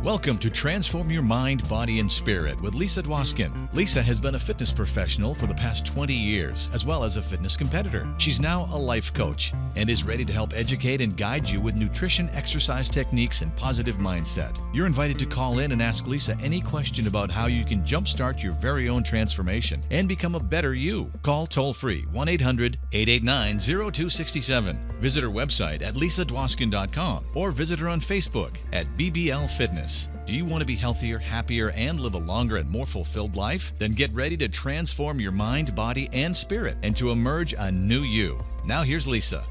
Welcome to Transform Your Mind, Body, and Spirit with Lisa Dwoskin. Lisa has been a fitness professional for the past 20 years, as well as a fitness competitor. She's now a life coach and is ready to help educate and guide you with nutrition, exercise techniques, and positive mindset. You're invited to call in and ask Lisa any question about how you can jumpstart your very own transformation and become a better you. Call toll-free 1-800-889-0267. Visit her website at lisadwoskin.com or visit her on Facebook at BBL Fitness. Do you want to be healthier, happier, and live a longer and more fulfilled life? Then get ready to transform your mind, body, and spirit and to emerge a new you. Now here's Lisa.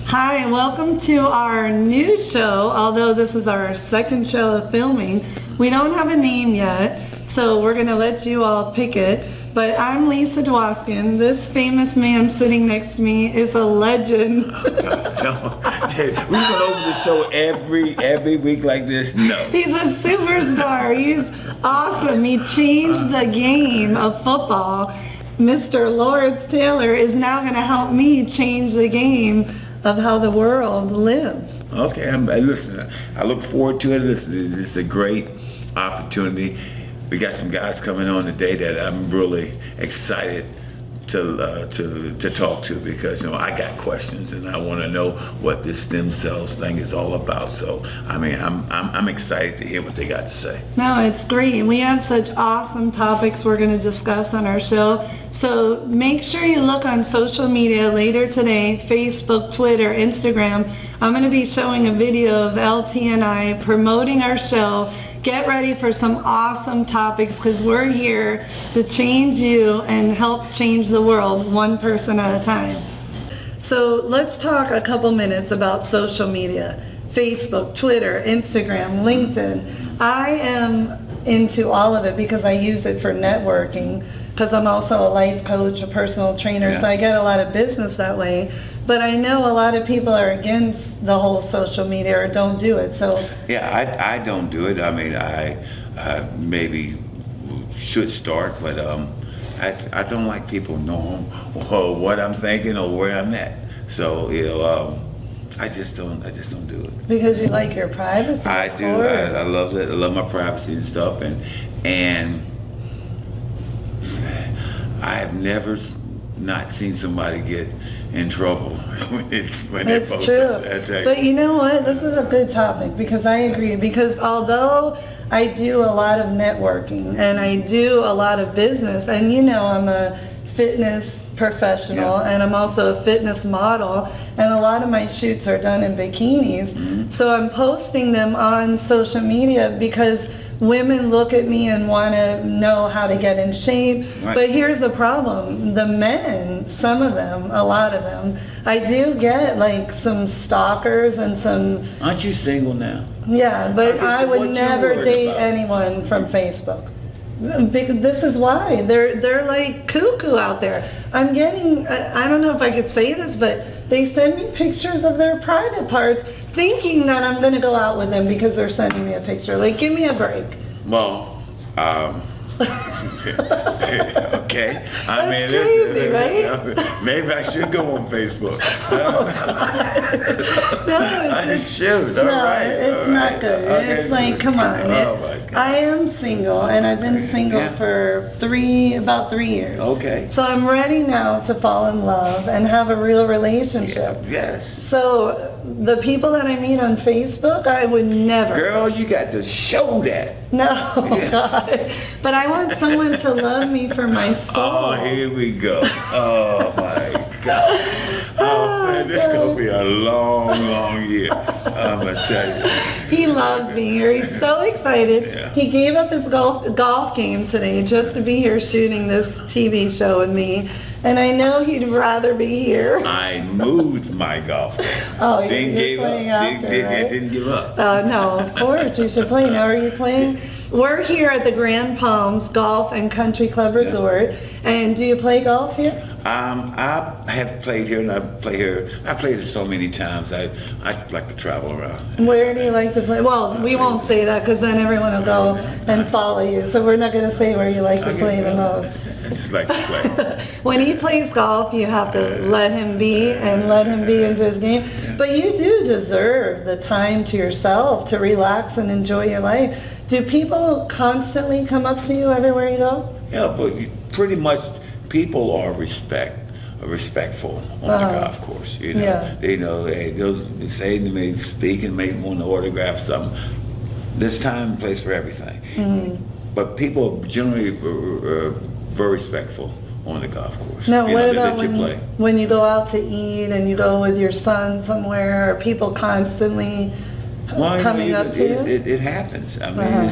Hi, welcome to our new show. Although this is our second show of filming, we don't have a name yet, so we're going to let you all pick it. But I'm Lisa Dwoskin. This famous man sitting next to me is a legend. Hey, we went over the show every week like this. No. He's a superstar. He's awesome. He changed the game of football. Mr. Lawrence Taylor is now going to help me change the game of how the world lives. Okay, listen, I look forward to it. Listen, it's a great opportunity. We got some guys coming on today that I'm really excited to talk to, because I got questions and I want to know what this stem cells thing is all about. So I'm excited to hear what they got to say. No, it's great. We have such awesome topics we're going to discuss on our show. So make sure you look on social media later today, Facebook, Twitter, Instagram. I'm going to be showing a video of LT and I promoting our show. Get ready for some awesome topics, because we're here to change you and help change the world one person at a time. So let's talk a couple minutes about social media. Facebook, Twitter, Instagram, LinkedIn. I am into all of it because I use it for networking, because I'm also a life coach, a personal trainer, so I get a lot of business that way. But I know a lot of people are against the whole social media or don't do it. So yeah, I don't do it. I mean, I maybe should start, but I don't like people knowing what I'm thinking or where I'm at. So I just don't do it. Because you like your privacy. I do. I love it. I love my privacy and stuff, and I have never not seen somebody get in trouble when they post true. that. But you know what? This is a good topic, because I agree. Because although I do a lot of networking and I do a lot of business, and I'm a fitness professional, and I'm also a fitness model, and a lot of my shoots are done in bikinis. So I'm posting them on social media because women look at me and want to know how to get in shape. Right. But here's the problem. The men, some of them, a lot of them, I do get like some stalkers and some... Aren't you single now? Yeah, but I would never date anyone from Facebook. This is why. They're like cuckoo out there. I'm getting, I don't know if I could say this, but they send me pictures of their private parts thinking that I'm going to go out with them because they're sending me a picture. Like, give me a break. Well, okay. That's crazy, right? Maybe I should go on Facebook. No, I should. All right. It's not good. Okay, it's like, come on. Oh my God. I am single, and I've been single for about 3 years. Okay. So I'm ready now to fall in love and have a real relationship. Yes. So the people that I meet on Facebook, I would never. Girl, you got to show that. No, God. But I want someone to love me for my soul. Oh, here we go. Oh my God. Oh man, this is gonna be a long year. I'm gonna tell you. He loves being here. He's so excited. Yeah. He gave up his golf game today just to be here shooting this TV show with me. And I know he'd rather be here. I moved my golf. Oh, you're playing after, right? Didn't give up. No, of course you should play. Now, are you playing? We're here at the Grand Palms Golf and Country Club Resort. And do you play golf here? I have played here, and I play here. I played it so many times. I like to travel around. Where do you like to play? Well, we won't say that, because then everyone will go and follow you. So we're not going to say where you like to play the most. just like to play. When he plays golf, you have to let him be and let him be into his game. But you do deserve the time to yourself to relax and enjoy your life. Do people constantly come up to you everywhere you go? Yeah, but pretty much people are respectful on the golf course. You know, Yeah. they'll say to me, speak and maybe want to autograph something. There's time and place for everything. But people are generally very respectful on the golf course. Now, You what know, about that you play. when you go out to eat and you go with your son somewhere? Are people constantly coming up to you? It happens. I mean,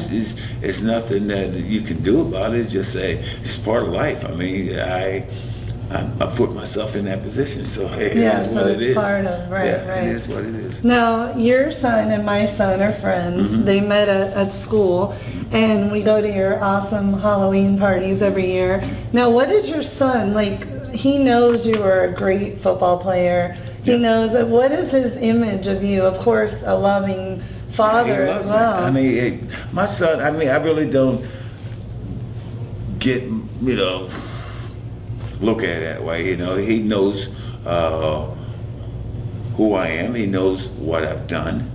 it's nothing that you can do about it. Just say it's part of life. I mean, I put myself in that position, so it Yeah, is so what it it's is. part of, right, Yeah, right. it is what it is. Now, your son and my son are friends. They met at school, and we go to your awesome Halloween parties every year. Now, what is your son like? He knows you are a great football player. He knows it. What is his image of you? Of course, a loving father He as loves me. well. I mean, my son. I mean, I really don't get look at it that way. You know, he knows who I am. He knows what I've done,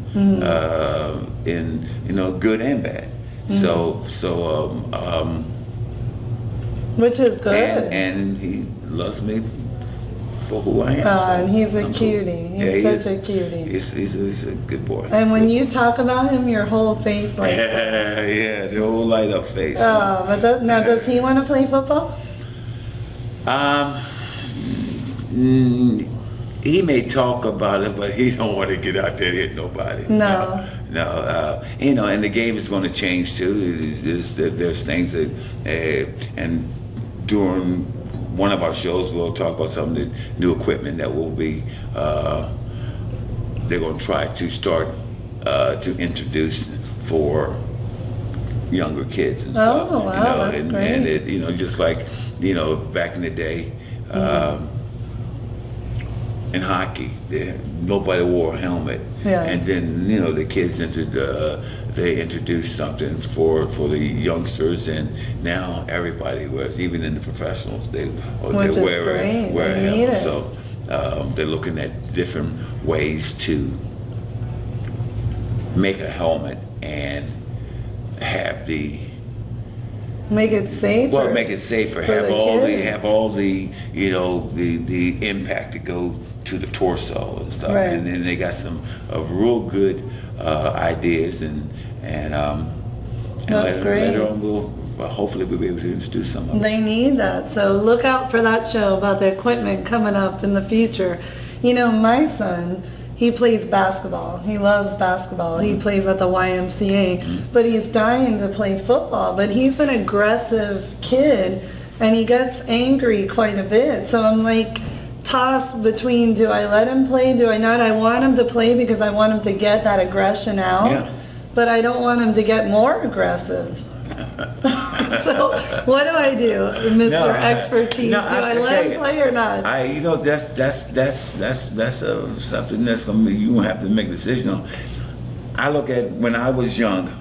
in good and bad. Which is good. and he loves me for who I am. And he's a I'm cool. cutie. He's Yeah, he such is. a cutie. He's a good boy. And when you talk about him, your whole face like, yeah, the whole light up face. now does he want to play football? He may talk about it, but he don't want to get out there and hit nobody. No. And the game is going to change too. There's things that, and during one of our shows, we'll talk about some of the new equipment that will be, they're going to try to start to introduce for younger kids and stuff. Oh, wow, that's great. And it, just like, back in the day, in hockey, nobody wore a helmet. Yeah. And then, the kids they introduced something for the youngsters, and now everybody wears, even in the professionals, they wear is great. a They need helmet. it. So they're looking at different ways to make a helmet and have Make it safer. make it safer. for Have the all kids. the impact to go to the torso and stuff. Right. And then they got some real good ideas and That's great. later on hopefully we'll be able to introduce some of them. They need that. So look out for that show about the equipment coming up in the future. My son, he plays basketball. He loves basketball. He plays at the YMCA, but he's dying to play football. But he's an aggressive kid, and he gets angry quite a bit. So I'm like tossed between, do I let him play? Do I not? I want him to play because I want him to get that aggression out, Yeah. but I don't want him to get more aggressive. So what do I do, Mr. Expertise? Do I let him play or not? That's something that's gonna be, you have to make a decision on. I look at when I was young,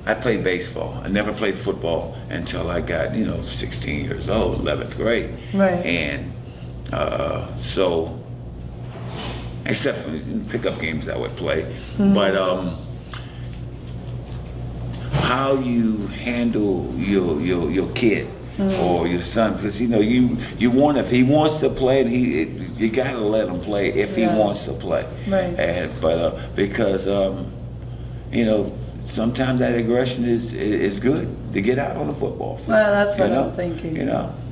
I played baseball. I never played football until I got 16 years old, 11th grade. Right. And so, except for pickup games I would play, but how you handle your kid or your son, because you want, if he wants to play, you gotta let him play if he Yeah. wants to play. Right. Because sometimes that aggression is good to get out on the football field. Well, that's what I'm thinking.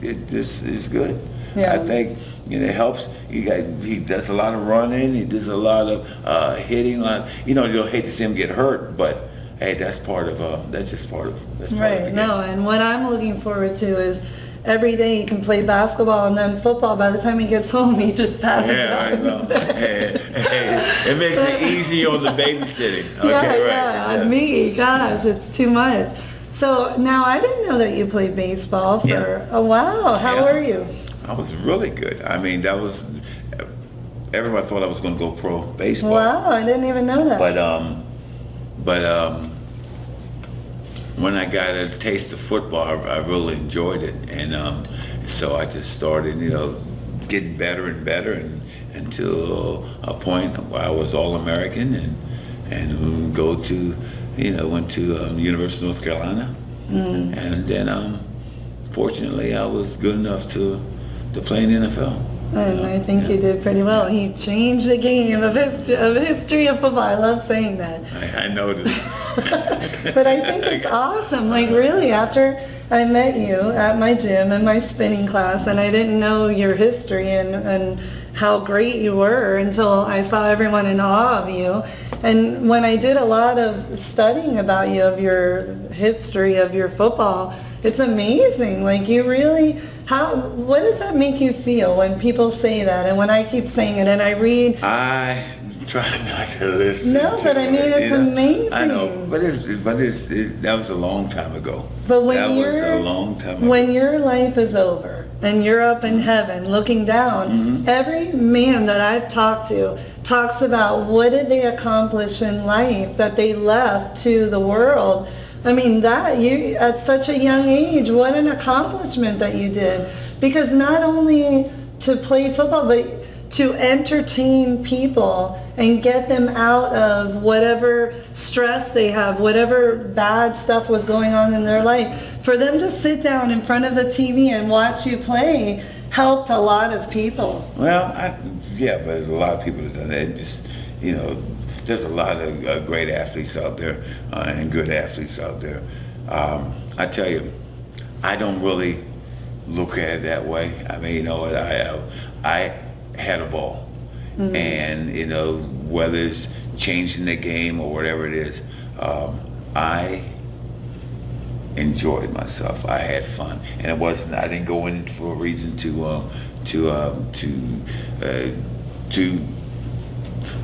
It just is good. Yeah. I think it helps. He does a lot of running. He does a lot of hitting. You'll hate to see him get hurt, but hey, that's just part of the Right, game. no, and what I'm looking forward to is every day he can play basketball and then football. By the time he gets home, he just passes it Yeah, I on. know. It makes it easy on the babysitting. Okay, Yeah, right. on me, gosh, it's too much. So now I didn't know that you played baseball for, Yeah. oh wow, how Yeah. were you? I was really good. I mean, everyone thought I was going to go pro baseball. Wow, I didn't even know that. But when I got a taste of football, I really enjoyed it, and so I just started, getting better and better, and until a point where I was All-American, and go to, went to University of North Carolina, and then fortunately I was good enough to play in the NFL. And I think he did pretty well. He changed the game of history of football. I love saying that. I noticed. But I think it's awesome. Like really, after I met you at my gym in my spinning class, and I didn't know your history and how great you were until I saw everyone in awe of you. And when I did a lot of studying about you, of your history of your football, it's amazing. Like you really, what does that make you feel when people say that? And when I keep saying it and I read. I try not to listen. No, but I mean, it's amazing. I know, but that was a long time ago. But when that was a long time ago. When your life is over and you're up in heaven looking down, every man that I've talked to talks about what did they accomplish in life that they left to the world. I mean, that you at such a young age, what an accomplishment that you did. Because not only to play football, but to entertain people and get them out of whatever stress they have, whatever bad stuff was going on in their life. For them to sit down in front of the TV and watch you play helped a lot of people. Well, but there's a lot of people that done that. Just, there's a lot of great athletes out there and good athletes out there. I tell you, I don't really look at it that way. I mean, I had a ball, and whether it's changing the game or whatever it is, I enjoyed myself. I had fun, and it wasn't. I didn't go in for a reason to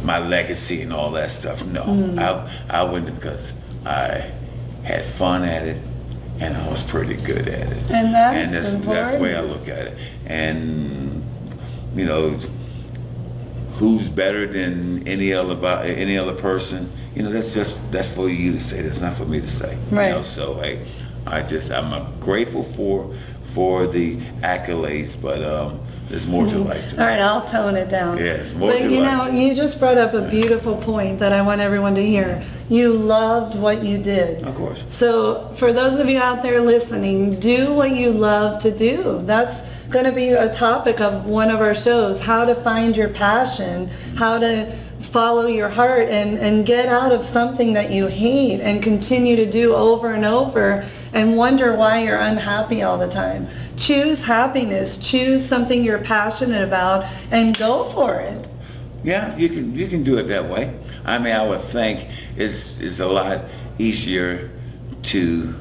my legacy and all that stuff. No, I went because I had fun at it, and I was pretty good at it. And that's that's the way I look at it. And who's better than any other person? That's for you to say. That's not for me to say. Right. So I'm grateful for the accolades, but there's more to life. All right, I'll tone it down. Yes, more but to life. You just brought up a beautiful point that I want everyone to hear. You loved what you did. Of course. So for those of you out there listening, do what you love to do. That's going to be a topic of one of our shows, how to find your passion, how to follow your heart and get out of something that you hate and continue to do over and over and wonder why you're unhappy all the time. Choose happiness, choose something you're passionate about and go for it. Yeah, you can do it that way. I mean, I would think it's a lot easier to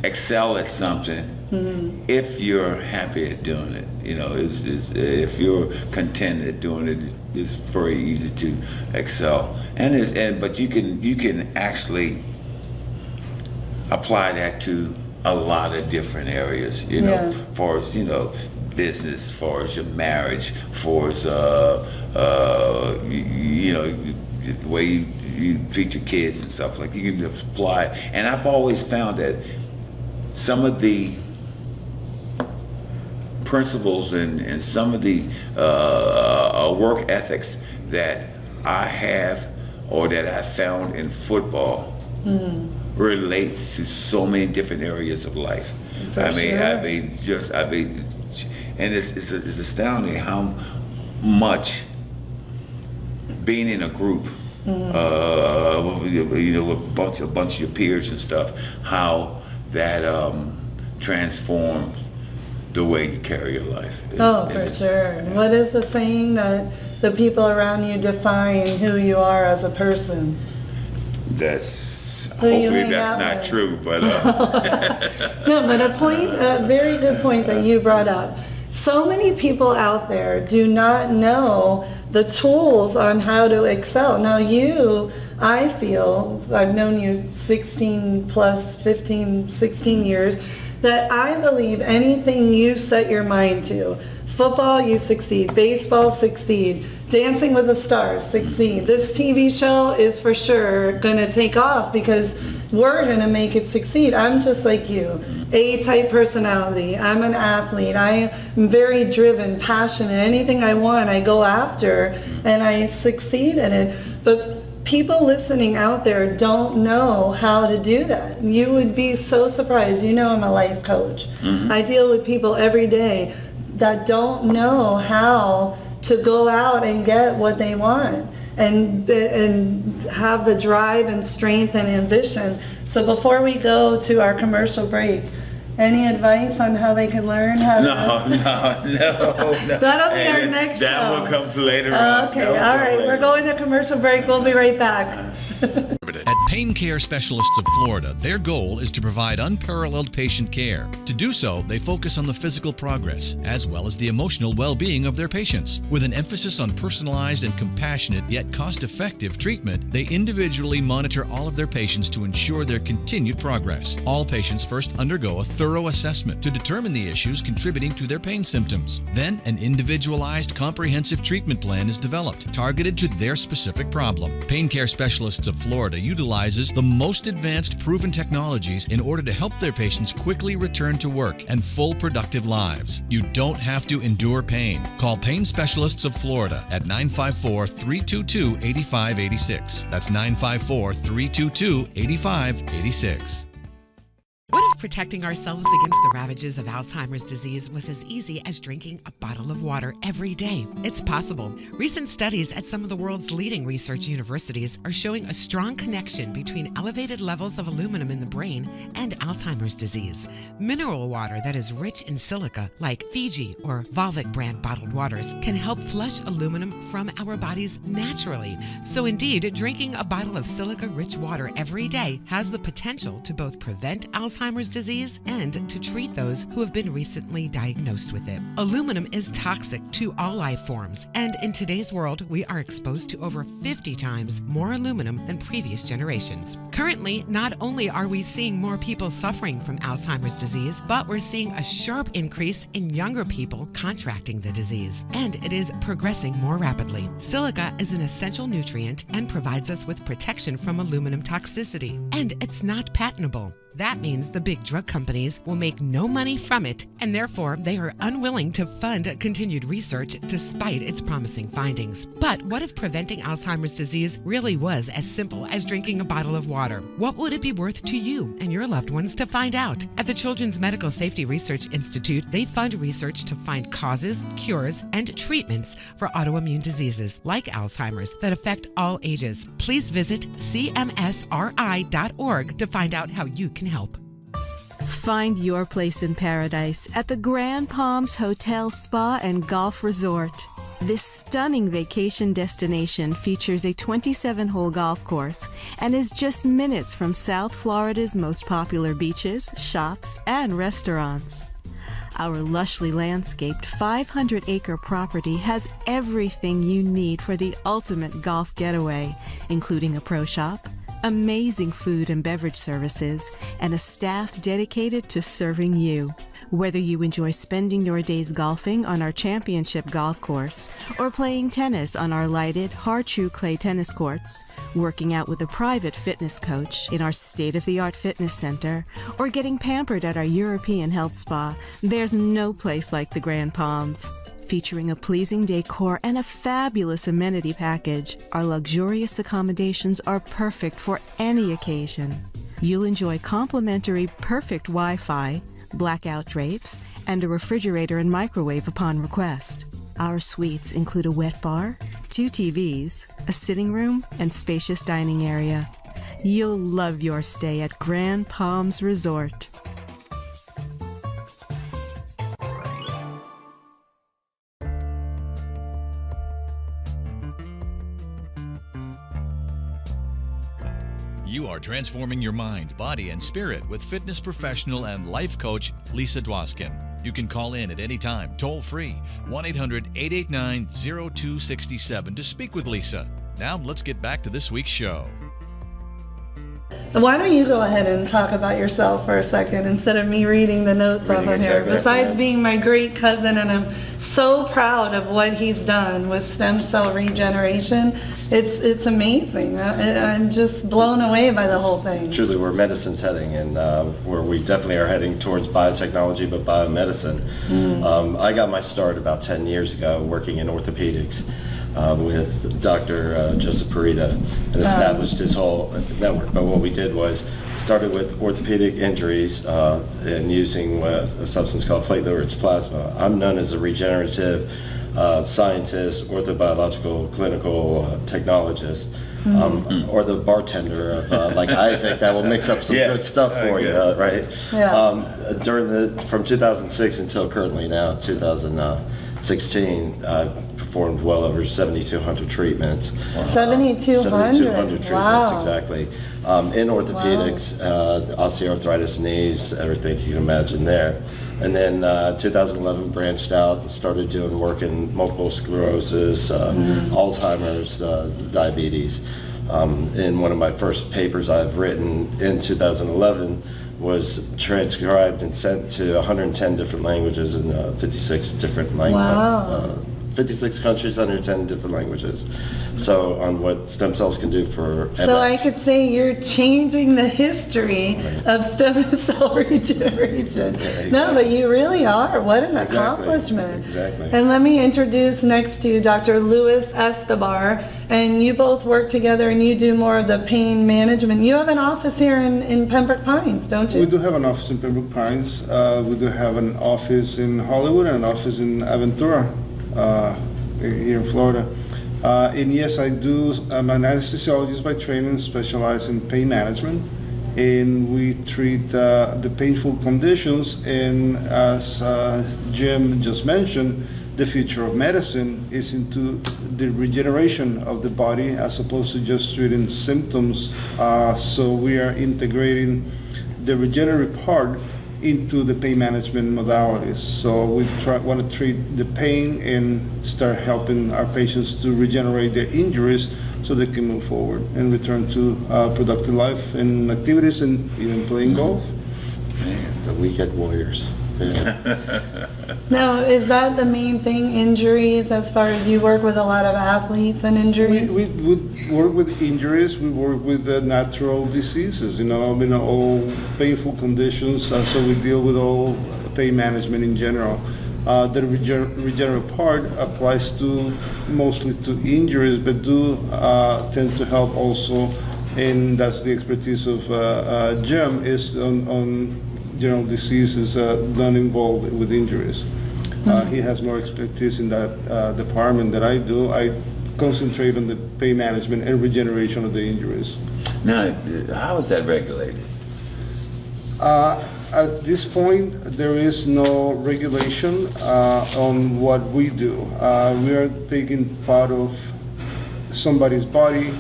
excel at something if you're happy at doing it. If you're content at doing it, it's very easy to excel. But you can actually apply that to a lot of different areas. Far as business, far as your marriage, far as the way you treat your kids and stuff. Like you can apply. And I've always found that some of the principles and some of the work ethics that I have or that I found in football relates to so many different areas of life. And it's astounding how much being in a group, with a bunch of your peers and stuff, how that transforms the way you carry your life. For sure. What is the saying that the people around you define who you are as a person? Hopefully that's not true, but no, but a very good point that you brought up. So many people out there do not know the tools on how to excel. Now I feel, I've known you 16 plus 15, 16 years, that I believe anything you set your mind to, Football, you succeed. Baseball, succeed. Dancing with the Stars, succeed. This TV show is for sure gonna take off because we're gonna make it succeed. I'm just like you, A-type personality. I'm an athlete. I am very driven, passionate. Anything I want, I go after, and I succeed in it. But people listening out there don't know how to do that. You would be so surprised. You know, I'm a life coach. I deal with people every day that don't know how to go out and get what they want and have the drive and strength and ambition. So before we go to our commercial break, any advice on how they can learn how to? No. That'll be our next show. That will come later on. Okay, all right. We're going to commercial break. We'll be right back. At Pain Care Specialists of Florida, their goal is to provide unparalleled patient care. To do so, they focus on the physical progress as well as the emotional well-being of their patients. With an emphasis on personalized and compassionate yet cost-effective treatment, they individually monitor all of their patients to ensure their continued progress. All patients first undergo a thorough assessment to determine the issues contributing to their pain symptoms. Then, an individualized, comprehensive treatment plan is developed, targeted to their specific problem. Pain Care Specialists of Florida utilizes the most advanced proven technologies in order to help their patients quickly return to work and full productive lives. You don't have to endure pain. Call Pain Specialists of Florida at 954-322-8586. That's 954-322-8586. What if protecting ourselves against the ravages of Alzheimer's disease was as easy as drinking a bottle of water every day? It's possible. Recent studies at some of the world's leading research universities are showing a strong connection between elevated levels of aluminum in the brain and Alzheimer's disease. Mineral water that is rich in silica, like Fiji or Volvic brand bottled waters, can help flush aluminum from our bodies naturally. So indeed, drinking a bottle of silica-rich water every day has the potential to both prevent Alzheimer's disease and to treat those who have been recently diagnosed with it. Aluminum is toxic to all life forms, and in today's world, we are exposed to over 50 times more aluminum than previous generations. Currently, not only are we seeing more people suffering from Alzheimer's disease, but we're seeing a sharp increase in younger people contracting the disease, and it is progressing more rapidly. Silica is an essential nutrient and provides us with protection from aluminum toxicity, and it's not patentable. That means the big drug companies will make no money from it, and therefore they are unwilling to fund continued research despite its promising findings. But what if preventing Alzheimer's disease really was as simple as drinking a bottle of water? What would it be worth to you and your loved ones to find out? At the Children's Medical Safety Research Institute, they fund research to find causes, cures, and treatments for autoimmune diseases like Alzheimer's that affect all ages. Please visit cmsri.org to find out how you can help. Find your place in paradise at the Grand Palms Hotel, Spa, and Golf Resort. This stunning vacation destination features a 27-hole golf course and is just minutes from South Florida's most popular beaches, shops, and restaurants. Our lushly landscaped 500-acre property has everything you need for the ultimate golf getaway, including a pro shop, amazing food and beverage services, and a staff dedicated to serving you. Whether you enjoy spending your days golfing on our championship golf course or playing tennis on our lighted, hard-chew clay tennis courts, working out with a private fitness coach in our state-of-the-art fitness center, or getting pampered at our European health spa, there's no place like the Grand Palms. Featuring a pleasing decor and a fabulous amenity package, our luxurious accommodations are perfect for any occasion. You'll enjoy complimentary perfect Wi-Fi, blackout drapes, and a refrigerator and microwave upon request. Our suites include a wet bar, 2 TVs, a sitting room, and spacious dining area. You'll love your stay at Grand Palms Resort. You are transforming your mind, body, and spirit with fitness professional and life coach Lisa Dwoskin. You can call in at any time, toll-free, 1-800-889-0267 to speak with Lisa. Now, let's get back to this week's show. Why don't you go ahead and talk about yourself for a second instead of me reading the notes off Reading on here? exactly. Besides being my great cousin, and I'm so proud of what he's done with stem cell regeneration, it's amazing. I'm just blown away by the whole thing. Truly, where medicine's heading, and where we definitely are heading towards biotechnology, but biomedicine. I got my start about 10 years ago working in orthopedics with Dr. Joseph Parita, and established his whole network. But what we did was started with orthopedic injuries and using a substance called platelet-rich plasma. I'm known as a regenerative scientist, orthobiological clinical technolodologist, or the bartender of like Isaac that will mix up some Yes. good stuff for you, right? Yeah. From 2006 until currently now, 2016, I've performed well over 7,200 treatments. 7,200? 7,200 treatments, Wow. exactly. In orthopedics, osteoarthritis, knees, everything you can imagine there. And then 2011 branched out and started doing work in multiple sclerosis, Alzheimer's, diabetes. In one of my first papers I've written in 2011 was transcribed and sent to 110 different languages in 56 different languages. Wow. 56 countries, 110 different languages. So on what stem cells can do for MS. So I could say you're changing the history of stem cell regeneration. Yeah, No, but you really are. What an Exactly. accomplishment. Exactly. And let me introduce next to you Dr. Luis Escobar, and you both work together and you do more of the pain management. You have an office here in Pembroke Pines, don't you? We do have an office in Pembroke Pines. We do have an office in Hollywood and an office in Aventura, here in Florida. And yes, I'm an anesthesiologist by training, specialized in pain management. And we treat the painful conditions. And as Jim just mentioned, the future of medicine is into the regeneration of the body as opposed to just treating symptoms. So we are integrating the regenerative part into the pain management modalities. So we want to treat the pain and start helping our patients to regenerate their injuries so they can move forward and return to productive life and activities and even playing golf. The weekend warriors. Yeah. Now, is that the main thing, injuries, as far as you work with a lot of athletes and injuries? We would work with injuries, we work with natural diseases, all painful conditions, so we deal with all pain management in general. The regenerative part applies to mostly to injuries, but do tend to help also, and that's the expertise of Jim, is on general diseases not involved with injuries. He has more expertise in that department than I do. I concentrate on the pain management and regeneration of the injuries. Now, how is that regulated? At this point, there is no regulation on what we do. We are taking part of somebody's body,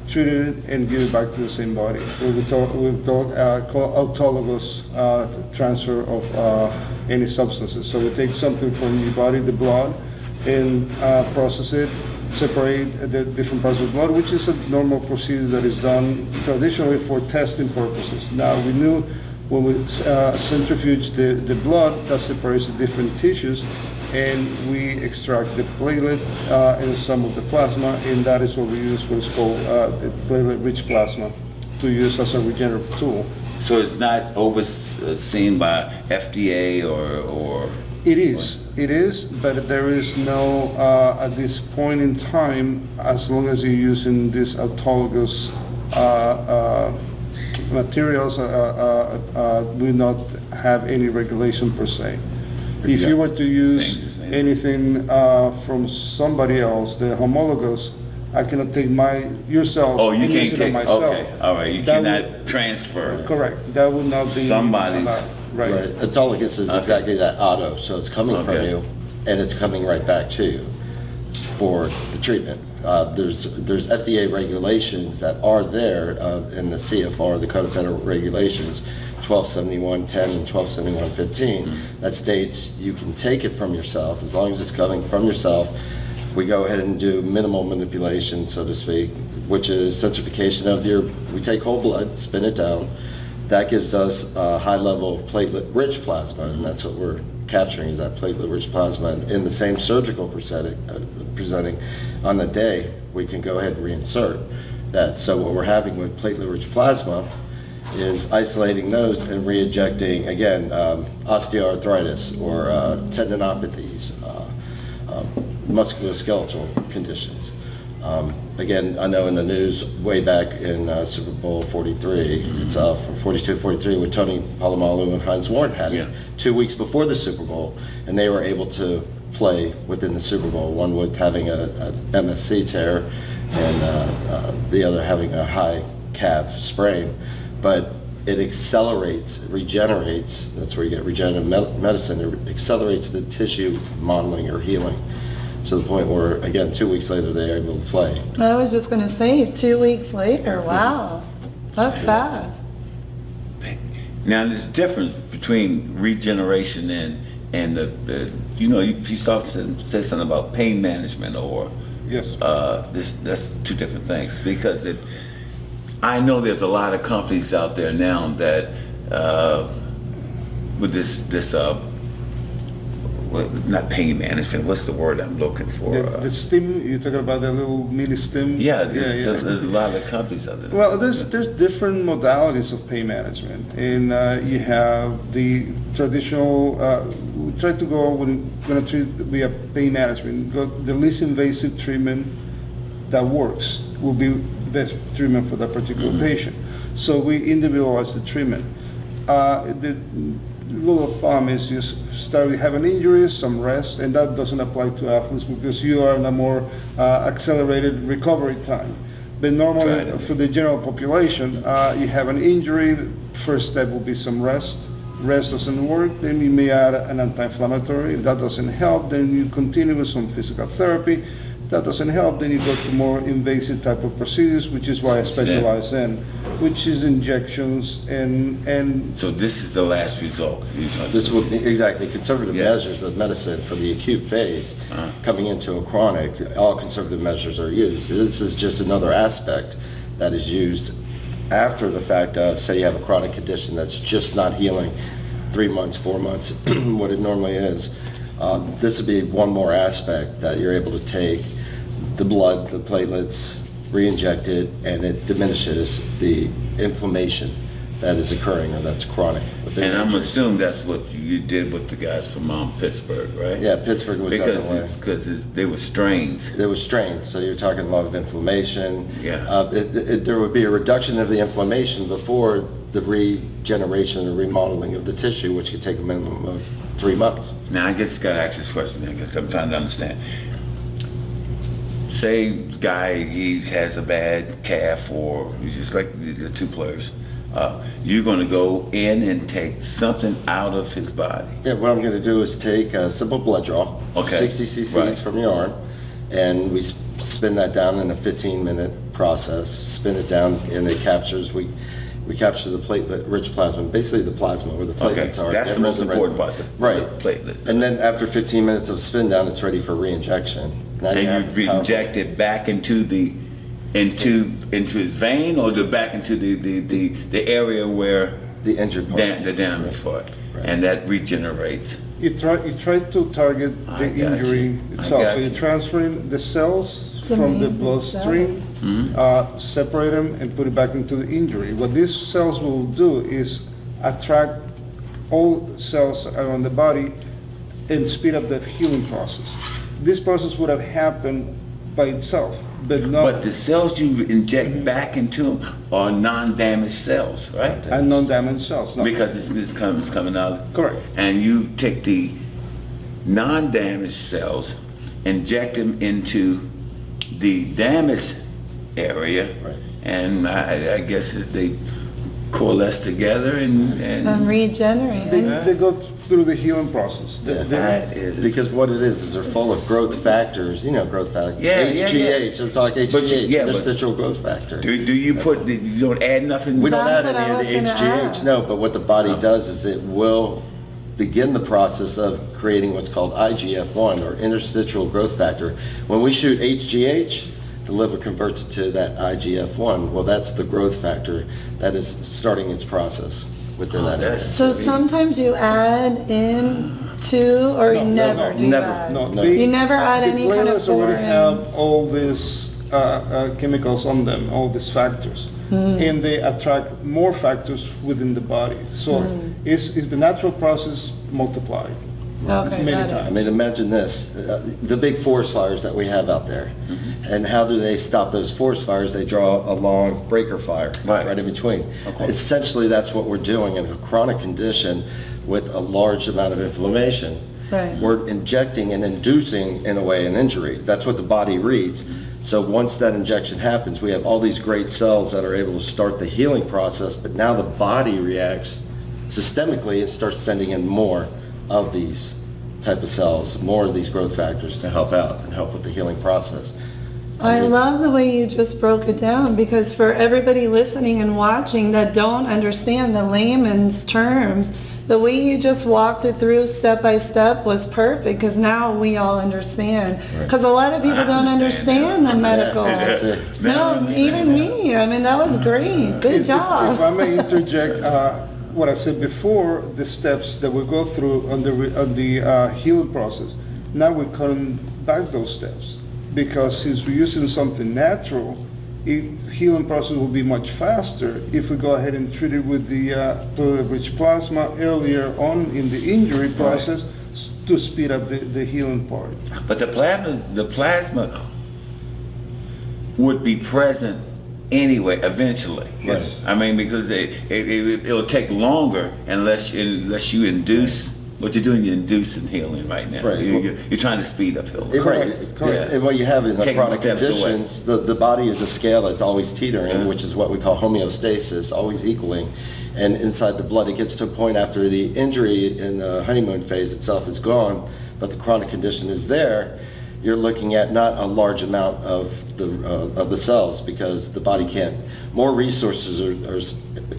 treat it and give it back to the same body. We call autologous transfer of any substances. So we take something from your body, the blood, and process it, separate the different parts of the blood, which is a normal procedure that is done traditionally for testing purposes. Now we knew when we centrifuge the blood, that separates the different tissues, and we extract the platelet and some of the plasma, and that is what we use, what's called the platelet-rich plasma, to use as a regenerative tool. So it's not overseen by FDA or? It is, but there is no, at this point in time, as long as you're using these autologous materials, we not have any regulation per se. If you were to use anything from somebody else, the homologous, I cannot take yourself Oh, you and can't use it on take, myself. okay, all right, you That cannot transfer. Correct, that would not be Somebody's- allowed. Right. Right. Autologous is exactly that, auto, so it's coming from Okay. you and it's coming right back to you for the treatment. There's FDA regulations that are there in the CFR, the Code of Federal Regulations, 1271.10 and 1271.15, that states you can take it from yourself as long as it's coming from yourself We go ahead and do minimal manipulation, so to speak, which is centrifugation of we take whole blood, spin it down. That gives us a high level of platelet-rich plasma, and that's what we're capturing, is that platelet-rich plasma. And in the same surgical presenting on the day, we can go ahead and reinsert that. So what we're having with platelet-rich plasma is isolating those and re-injecting, again, osteoarthritis or tendinopathies, musculoskeletal conditions. Again, I know in the news way back in Super Bowl 43, it's from 42-43 with Tony Polamalu and Heinz Ward had it 2 weeks before the Super Bowl, and they were able to play within the Super Bowl, one with having a MSC tear and the other having a high calf sprain. But it accelerates, regenerates, that's where you get regenerative medicine, it accelerates the tissue modeling or healing to the point where, again, 2 weeks later they're able to play. I was just going to say 2 weeks later. Wow, that's fast. Now there's a difference between regeneration and the you start to say something about pain management or Yes. That's two different things, because I know there's a lot of companies out there now that with this not pain management, what's the word I'm looking for? The stim, you're talking about the little mini stim? Yeah, there's a lot of companies out there. Well, there's different modalities of pain management, and you have the traditional. We try to go when we're going to treat via pain management. The least invasive treatment that works will be best treatment for that particular patient. So we individualize the treatment. The rule of thumb is just start with having injuries, some rest, and that doesn't apply to athletes because you are in a more accelerated recovery time. But normally for the general population, you have an injury, first step will be some rest. Rest doesn't work, then you may add an anti-inflammatory. If that doesn't help, then you continue with some physical therapy. If that doesn't help, then you go to more invasive type of procedures, which is why I specialize in, which is injections and. So this is the last result. This will be exactly conservative measures of medicine for the acute phase. Coming into a chronic, all conservative measures are used. This is just another aspect that is used after the fact of, say you have a chronic condition that's just not healing 3 months, 4 months, what it normally is. This would be one more aspect that you're able to take the blood, the platelets, re-inject it, and it diminishes the inflammation that is occurring or that's chronic. And I'm assuming that's what you did with the guys from Pittsburgh, right? Yeah, Pittsburgh was definitely. Because they were strains. There was strains, so you're talking a lot of inflammation. Yeah. There would be a reduction of the inflammation before the regeneration or remodeling of the tissue, which could take a minimum of 3 months. Now I just got to ask this question because I'm trying to understand. Say guy, he has a bad calf, or he's just like the two players. You're going to go in and take something out of his body. Yeah, what I'm going to do is take a simple blood draw, 60 cc's from your arm, and we spin that down in a 15-minute process. Spin it down, and it captures. We capture the platelet-rich plasma, basically the plasma where the platelets are. That's the most important part. Right. The platelet. And then after 15 minutes of spin down, it's ready for re-injection. And you inject it back into his vein, or back into the area where the injured part, the damaged part, and that regenerates. You try to target the injury itself. So you're transferring the cells from the bloodstream, separate them, and put it back into the injury. What these cells will do is attract all cells around the body and speed up the healing process. This process would have happened by itself, but not. But the cells you inject back into them are non-damaged cells, right? And non-damaged cells. No. Because it's coming out. Correct. And you take the non-damaged cells, inject them into the damaged area, and I guess they coalesce together and regenerate. They go through the healing process. Because what it is they're full of growth factors, growth factors. HGH, it's like HGH, interstitial growth factor. Do you you don't add nothing? We don't add any of the HGH, no, but what the body does is it will begin the process of creating what's called IGF-1 or interstitial growth factor. When we shoot HGH, the liver converts it to that IGF-1. Well, that's the growth factor that is starting its process within that area. So sometimes you add in to, or you never do never. that? No, You never add any kind of platelets already have foreign. all these chemicals on them, all these factors, and they attract more factors within the body. So it's the natural process multiplied Okay, many got it. I times. mean, imagine this, the big forest fires that we have out there. And how do they stop those forest fires? They draw a long breaker fire right in between. Essentially, that's what we're doing in a chronic condition with a large amount of inflammation. Right. We're injecting and inducing, in a way, an injury. That's what the body reads. So once that injection happens, we have all these great cells that are able to start the healing process, but now the body reacts systemically. It starts sending in more of these type of cells, more of these growth factors to help out and help with the healing process. I love the way you just broke it down, because for everybody listening and watching that don't understand the layman's terms, the way you just walked it through step by step was perfect, because now we all understand. Because a lot of people don't understand the medical. That's it. No, even me. I mean, that was great. Good If I job. may interject, what I said before, the steps that we go through on the healing process, now we're cutting back those steps, because since we're using something natural, healing process will be much faster if we go ahead and treat it with the platelet-rich plasma earlier on in the injury process to speed up the healing part. But the plasma would be present anyway, eventually. Yes. I mean, because it'll take longer unless you induce. What you're doing, you're inducing healing right now. Right. You're trying to speed up healing. Correct. Yeah. And what you have in the Taking chronic steps away. conditions, the body is a scale that's always teetering, which is what we call homeostasis, always equaling. And inside the blood, it gets to a point after the injury in the honeymoon phase itself is gone, but the chronic condition is there. You're looking at not a large amount of the cells, because the body can't. More resources are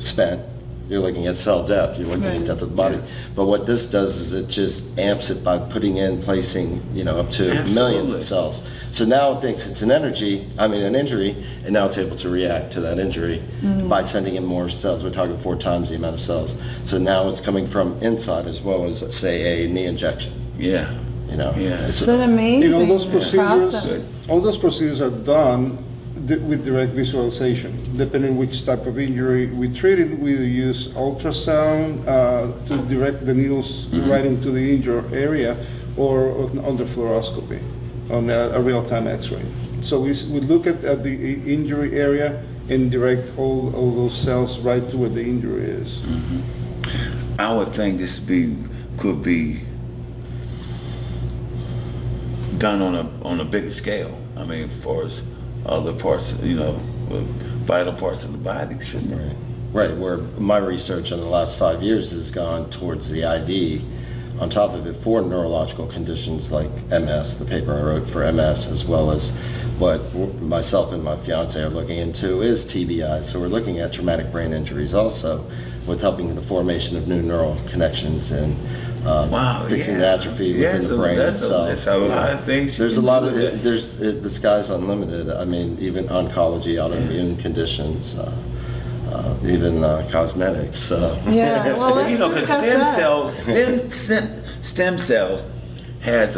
spent. You're looking at cell death. You're looking at death of the body. But what this does is it just amps it by placing, up to millions of cells. So now it thinks it's an injury, and now it's able to react to that injury by sending in more cells. We're talking 4 times the amount of cells. So now it's coming from inside as well as, say, a knee injection. Yeah. It's an amazing All those process. procedures are done with direct visualization. Depending which type of injury we treated, we use ultrasound to direct the needles right into the injured area, or under fluoroscopy on a real-time X-ray. So we look at the injury area and direct all those cells right to where the injury is. I would think this could be done on a bigger scale. I mean, as far as other parts, vital parts of the body, shouldn't it? Right, where my research in the last 5 years has gone towards the IV on top of it for neurological conditions like MS, the paper I wrote for MS, as well as what myself and my fiance are looking into is TBI. So we're looking at traumatic brain injuries also, with helping the formation of new neural connections and fixing the atrophy within the brain itself. That's a lot of things. There's a lot of, the sky's unlimited. I mean, even oncology, autoimmune conditions, even cosmetics. Yeah, well, let's because discuss that. stem cells has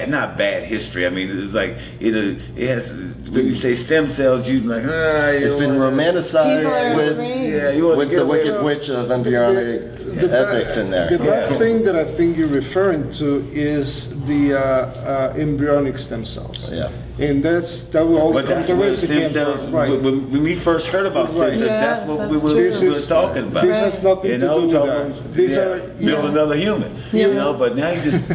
not bad history. I mean, it's like it has. When you say stem cells, you like It's been romanticized with the Wicked Witch of embryonic ethics in there. The bad thing that I think you're referring to is the embryonic stem cells. Yeah. And that will all But come that's to what race stem again. cells. Right. When we first heard about stem cells, that's what we were talking about. This has nothing to do with that. These are, build another human. But now you just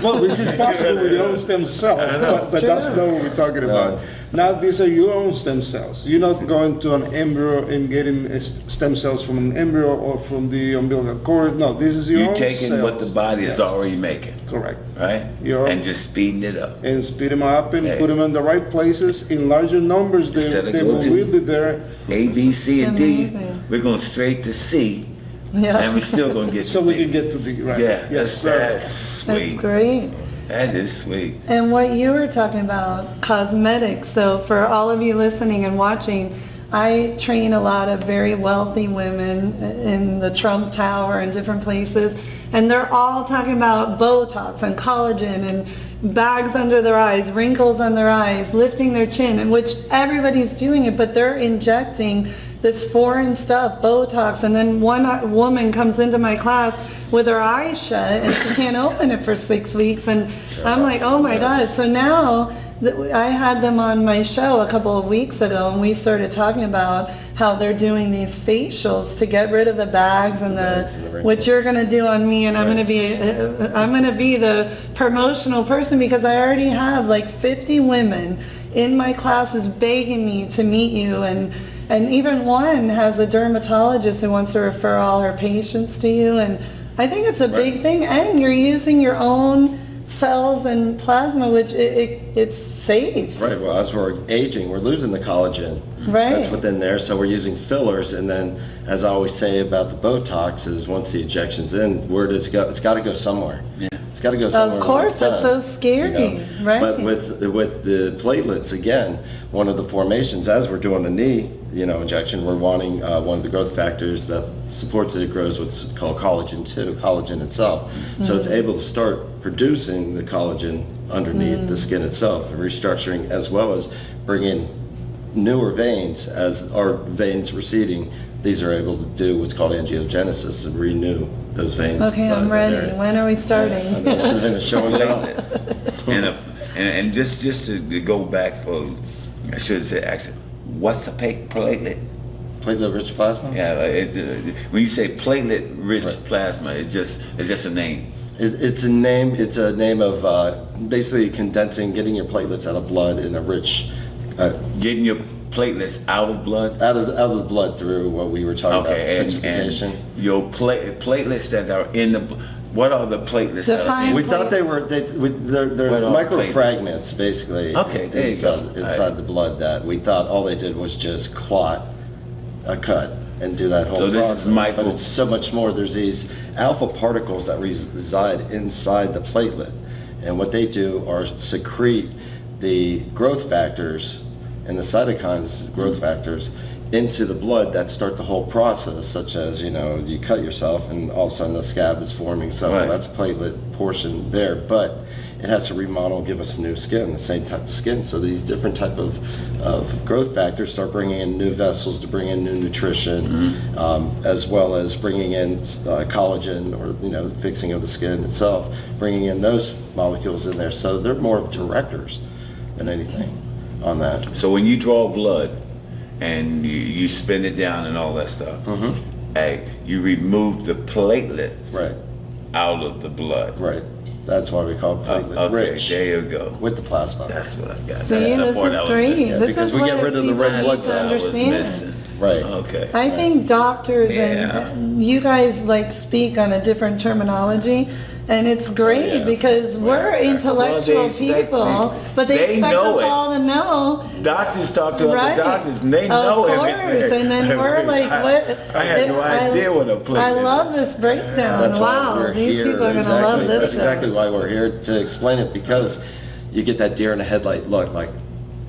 well, which is possible with your own stem cells, but that's not what we're talking about. Now these are your own stem cells. You're not going to an embryo and getting stem cells from an embryo or from the umbilical cord. No, this is your You're own taking cells. what the body is Yes. already making, Correct. right? Your- And just speeding it up. And speed them up and Hey. put them in the right places in larger numbers. Instead of They go will to- be there. A, B, C, and D. Amazing. We're going straight to C, Yeah. and we're still going to get So to we D. can get to the, right. Yeah, Yes, that's sir. sweet. That's great. That is sweet. And what you were talking about, cosmetics, so for all of you listening and watching, I train a lot of very wealthy women in the Trump Tower and different places, and they're all talking about Botox and collagen and bags under their eyes, wrinkles on their eyes, lifting their chin, and which everybody's doing it, but they're injecting this foreign stuff, Botox, and then one woman comes into my class with her eyes shut and she can't open it for 6 weeks, and I'm like, oh my God. So now I had them on my show a couple of weeks ago, and we started talking about how they're doing these facials to get rid of the bags and bags and the wrinkles. what you're gonna do on me, and I'm gonna be the promotional person, because I already have like 50 women in my classes begging me to meet you, and even one has a dermatologist who wants to refer all her patients to you, and I think it's a big thing, and you're using your own cells and plasma, which it's safe. Right, well, as we're aging, we're losing the collagen. Right. That's within there, so we're using fillers, and then, as I always say about the Botox, is once the injection's in, where does it go? It's gotta go somewhere. Yeah. It's gotta go somewhere. Of when course, it's that's done, so scary, right? But with the platelets, again, one of the formations, as we're doing the knee, injection, we're wanting one of the growth factors that supports it grows what's called collagen 2, collagen itself. So it's able to start producing the collagen underneath the skin itself, and restructuring, as well as bringing newer veins. As our veins receding, these are able to do what's called angiogenesis and renew those veins. Okay, inside I'm that ready. area. When are we starting? And this has been a show and tell. And just to go back for, I should have said, actually, what's a platelet? Platelet-rich plasma? Yeah, when you say platelet-rich Right. plasma, it's just a name. It's a name of basically condensing, getting your platelets out of blood in a rich, Getting your platelets out of blood. out of the blood through what we were talking Okay, about, centrifugation. and your platelets that are in the, what are the platelets that are Define in? We thought they're What are microfragments, basically. Okay, there you go. Inside the blood, that we thought all they did was just clot a cut and do that whole So this is process. micro- But it's so much more. There's these alpha particles that reside inside the platelet, and what they do are secrete the growth factors and the cytokines, growth factors, into the blood that start the whole process, such as, you cut yourself and all of a sudden the scab is forming, so Right. that's a platelet portion there, but it has to remodel, give us new skin, the same type of skin. So these different type of growth factors start bringing in new vessels to bring in new nutrition, as well as bringing in collagen, or fixing of the skin itself, bringing in those molecules in there. So they're more of directors than anything on that. So when you draw blood and you spin it down and all that stuff, hey, you remove the platelets Right, out of the blood. right. That's why we call it platelet Okay, rich there you go. with the plasma. That's what I got. See, That's the this part is I was great. missing. Yeah, This because is we what get rid of the people red need blood to cells. I was understand. missing. Right. Okay. I think doctors Yeah. and you guys speak on a different terminology, and it's great yeah. because we're Right. intellectual Well, they expect- people, but they they expect know us it. all to know. Doctors talk to Right. other doctors and they know Of course, everything. and then we're like, what? I had no idea what a platelet I is. love this breakdown. That's why Wow, we're these here. people are gonna Exactly. love this That's show. exactly why we're here, to explain it, because you get that deer in the headlight look, like,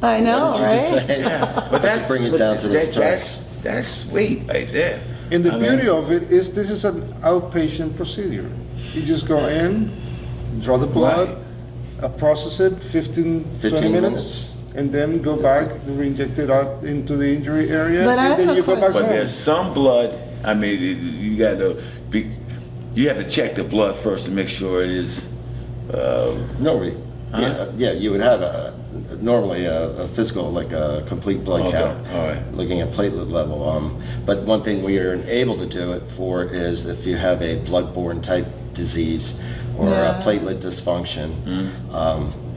I know, what did you just right? say? But that's Bring it down to those terms. that's sweet right there. And the I mean, beauty of it is this is an outpatient procedure. You just go in, draw the blood, process it, 15, 20 15 minutes, minutes. and then go back, reinject it out into the injury area, But I and have then a you go back question. But home. there's some blood. I mean, you got to be. You have to check the blood first to make sure it is. No, yeah, you would have normally a physical, like a complete blood Okay, count, all right. looking at platelet level. But one thing we are able to do it for is if you have a blood-borne type disease or Yeah. a platelet dysfunction,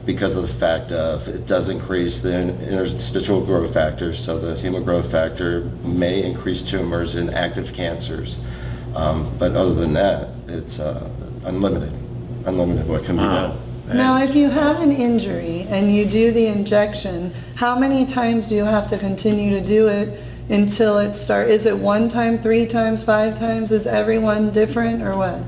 because of the fact of it does increase the interstitial growth factor, so the human growth factor may increase tumors in active cancers. But other than that, it's unlimited what can be done. Now, if you have an injury and you do the injection, how many times do you have to continue to do it until it starts? Is it 1 time, 3 times, 5 times? Is everyone different or what?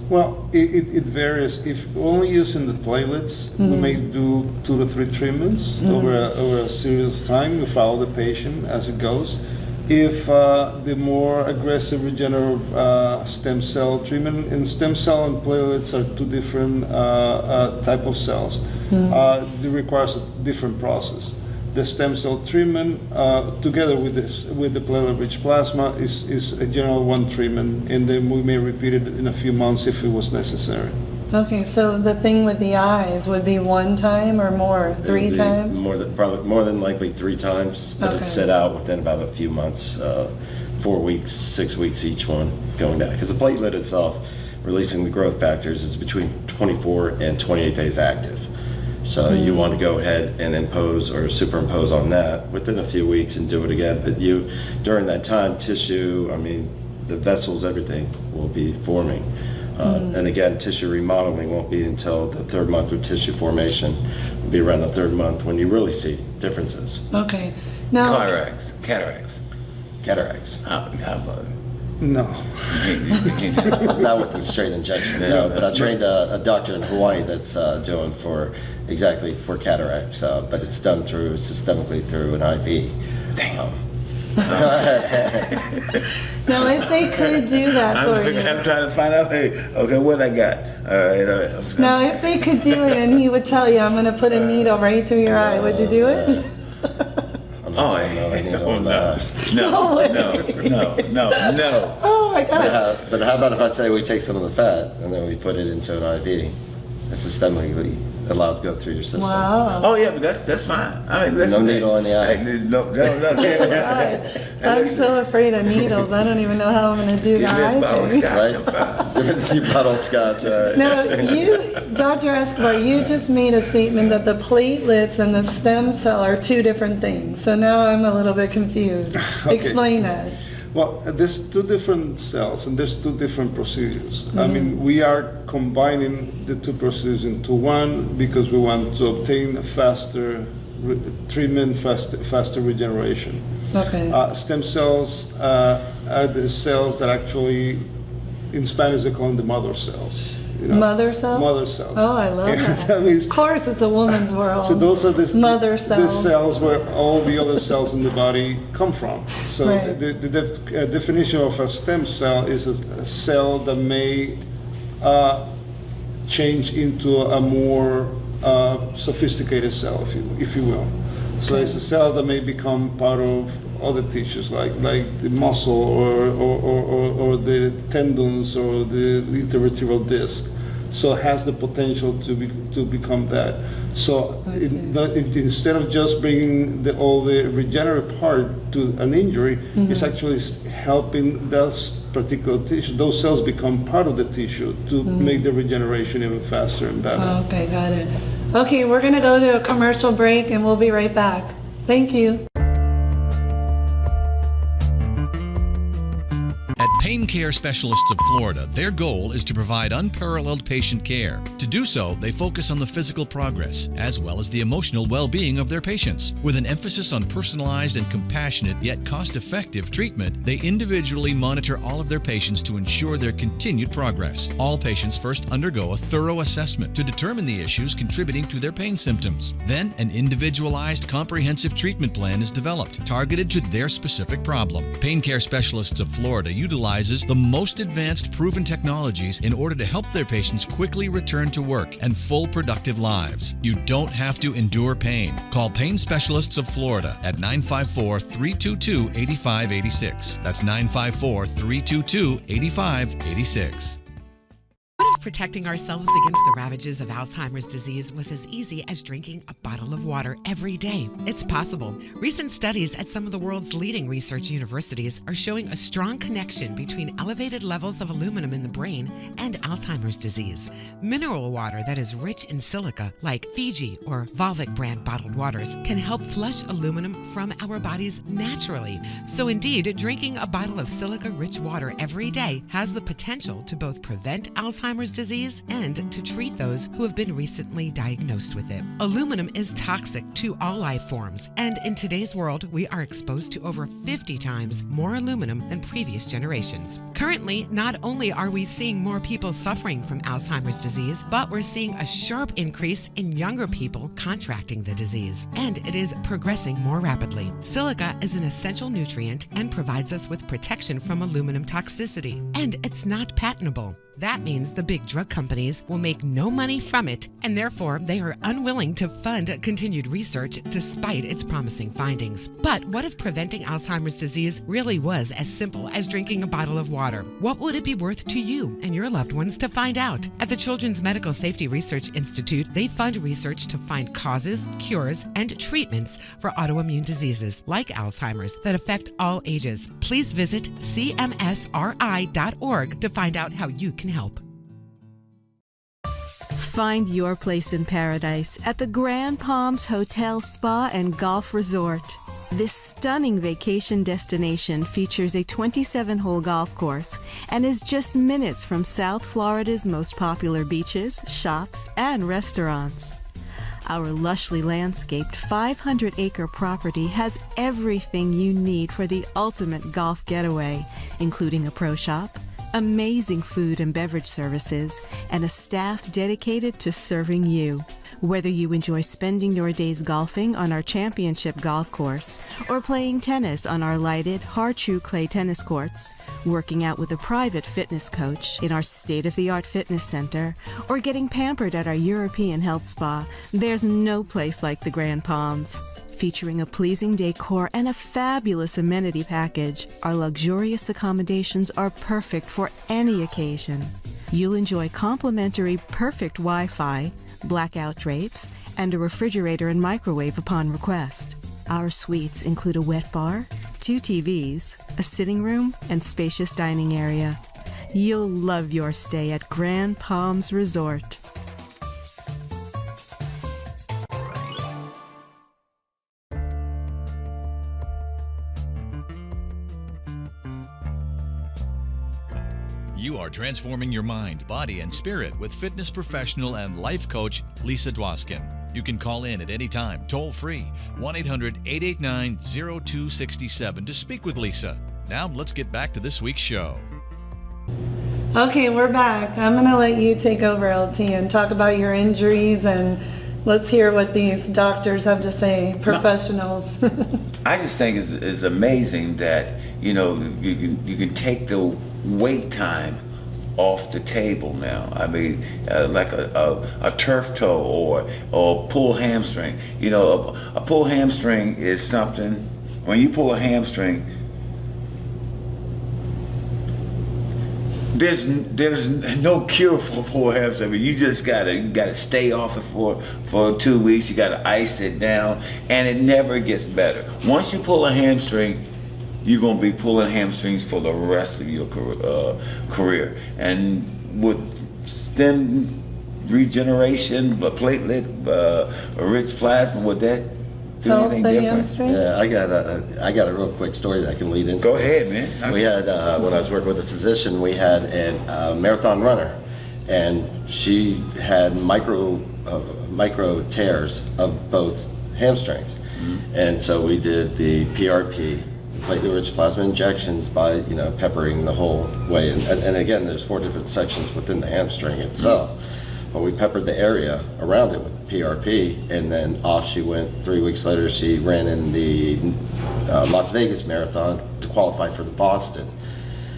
Well, it varies. If only using the platelets, we may do 2 to 3 treatments over a serious time. We follow the patient as it goes. If the more aggressive regenerative stem cell treatment, and stem cell and platelets are 2 different type of cells, it requires a different process. The stem cell treatment, together with the platelet-rich plasma, is a general 1 treatment, and then we may repeat it in a few months if it was necessary. Okay, so the thing with the eyes would be 1 time or more, 3 times? Probably more than likely 3 times, but it's set out within about a few months, 4 weeks, 6 weeks each one going down. Because the platelet itself, releasing the growth factors, is between 24 and 28 days active. So you want to go ahead and impose or superimpose on that within a few weeks and do it again. But during that time, tissue, I mean, the vessels, everything will be forming. And again, tissue remodeling won't be until the 3rd month of tissue formation. It'll be around the 3rd month when you really see differences. Okay. Now, Cataracts. How about it? No. Not with the straight injection, no. But I trained a doctor in Hawaii that's doing for cataracts, but it's done systemically through an IV. Damn. now if they could do that for you. I'm trying to find out, okay, what I got. All right. Now if they could do it and he would tell you, I'm going to put a needle right through your eye, would you do it? No. Oh my God. But how about if I say we take some of the fat and then we put it into an IV? It's systemically allowed to go through your system. Wow. Oh yeah, but that's fine. I mean, No needle in the eye. No. I'm so afraid of needles. I don't even know how I'm going to do the eye thing. Right? You bottle scotch, right? Now, Dr. Escobar, you just made a statement that the platelets and the stem cell are 2 different things. So now I'm a little bit confused. Okay. Explain that. Well, there's 2 different cells and there's 2 different procedures. I mean, we are combining the 2 procedures into 1 because we want to obtain a faster treatment, faster regeneration. Okay. Stem cells are the cells that actually, in Spanish they call them the mother cells. Mother cells? Mother cells. Oh, I love that. That means, of course, it's a woman's world. so those are the mother cells. The cells where all the other cells in the body come from. So Right. the definition of a stem cell is a cell that may change into a more sophisticated cell, if you will. So it's a cell that may become part of other tissues, like the muscle or the tendons or the intervertebral disc. So it has the potential to become that. So instead of just bringing all the regenerative part to an injury, it's actually helping those particular tissue, those cells become part of the tissue to make the regeneration even faster and better. Okay, got it. Okay, we're going to go to a commercial break and we'll be right back. Thank you. At Pain Care Specialists of Florida, their goal is to provide unparalleled patient care. To do so, they focus on the physical progress as well as the emotional well-being of their patients. With an emphasis on personalized and compassionate yet cost-effective treatment, they individually monitor all of their patients to ensure their continued progress. All patients first undergo a thorough assessment to determine the issues contributing to their pain symptoms. Then, an individualized, comprehensive treatment plan is developed, targeted to their specific problem. Pain Care Specialists of Florida utilizes the most advanced proven technologies in order to help their patients quickly return to work and full productive lives. You don't have to endure pain. Call Pain Specialists of Florida at 954-322-8586. That's 954-322-8586. What if if protecting ourselves against the ravages of Alzheimer's disease was as easy as drinking a bottle of water every day? It's possible. Recent studies at some of the world's leading research universities are showing a strong connection between elevated levels of aluminum in the brain and Alzheimer's disease. Mineral water that is rich in silica, like Fiji or Volvic brand bottled waters, can help flush aluminum from our bodies naturally. So indeed, drinking a bottle of silica-rich water every day has the potential to both prevent Alzheimer's disease and to treat those who have been recently diagnosed with it. Aluminum is toxic to all life forms, and in today's world, we are exposed to over 50 times more aluminum than previous generations. Currently, not only are we seeing more people suffering from Alzheimer's disease, but we're seeing a sharp increase in younger people contracting the disease, and it is progressing more rapidly. Silica is an essential nutrient and provides us with protection from aluminum toxicity, and it's not patentable. That means the big drug companies will make no money from it, and therefore they are unwilling to fund continued research despite its promising findings. But what if preventing Alzheimer's disease really was as simple as drinking a bottle of water? What would it be worth to you and your loved ones to find out? At the Children's Medical Safety Research Institute, they fund research to find causes, cures, and treatments for autoimmune diseases like Alzheimer's that affect all ages. Please visit cmsri.org to find out how you can help. Find your place in paradise at the Grand Palms Hotel, Spa, and Golf Resort. This stunning vacation destination features a 27-hole golf course and is just minutes from South Florida's most popular beaches, shops, and restaurants. Our lushly landscaped 500-acre property has everything you need for the ultimate golf getaway, including a pro shop, amazing food and beverage services, and a staff dedicated to serving you. Whether you enjoy spending your days golfing on our championship golf course or playing tennis on our lighted, hard-true clay tennis courts, working out with a private fitness coach in our state-of-the-art fitness center, or getting pampered at our European health spa, there's no place like the Grand Palms. Featuring a pleasing decor and a fabulous amenity package, our luxurious accommodations are perfect for any occasion. You'll enjoy complimentary perfect Wi-Fi, blackout drapes, and a refrigerator and microwave upon request. Our suites include a wet bar, 2 TVs, a sitting room, and spacious dining area. You'll love your stay at Grand Palms Resort. You are transforming your mind, body, and spirit with fitness professional and life coach Lisa Dwoskin. You can call in at any time, toll free, 1-800-889-0267 to speak with Lisa. Now let's get back to this week's show. Okay, we're back. I'm going to let you take over, LT, and talk about your injuries, and let's hear what these doctors have to say, professionals. I just think it's amazing that, you know, you can take the wait time off the table now. I mean, like a turf toe or pull hamstring. You know, a pull hamstring is something. When you pull a hamstring, there's no cure for pull hamstring. I mean, you just gotta stay off it for 2 weeks. You gotta ice it down, and it never gets better. Once you pull a hamstring, you're going to be pulling hamstrings for the rest of your career. And with stem regeneration, platelet, rich plasma, would that do anything different? Hamstring? Yeah, I got a real quick story that I can lead into. Go this. ahead, man. We had, when I was working with a physician, we had a marathon runner, and she had micro tears of both hamstrings. Mm-hmm. And so we did the PRP, platelet-rich plasma injections, by, you know, peppering the whole way. And again, there's 4 different sections within the hamstring itself. Mm-hmm. But we peppered the area around it with PRP, and then off she went. 3 weeks later, she ran in the Las Vegas Marathon to qualify for the Boston.